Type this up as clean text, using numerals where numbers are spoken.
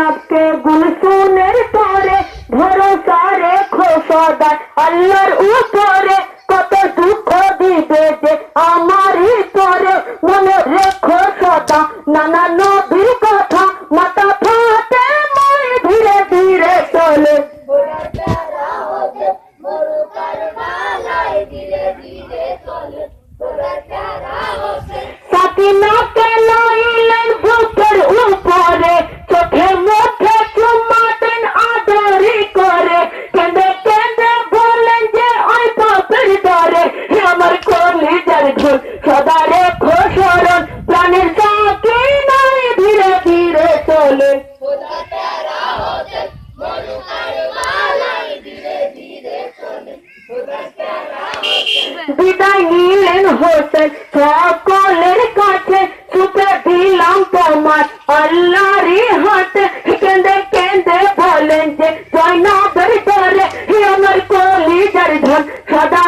জৈনবকে গুলশনের তরে ভরসা রেখো সদা আল্লাহর উপরে কত দুঃখ দিবে যে আমারই তরে মনে রেখো সদা নানা নবীর কথা মাথা ফাটে মই ধীরে ধীরে চলে সাকিনাকে লইলেন বুকের উপরে চোখে মুখে চুম্মা দেন আদরি করে কেঁদে কেঁদে বলেন যে ওই পাপের দরে হে আমার কলিজার ঘর সদা রেখো স্মরণ প্রাণের সাকিনায় ধীরে ধীরে চলে বিদায় নিলেন হোসেন সকলের কাছে সুপে দিলাম তোমার আল্লাহরই হাতে কেঁদে কেঁদে বলেন যে জয়নবের তরে হে আমার কলিজার ধন সদা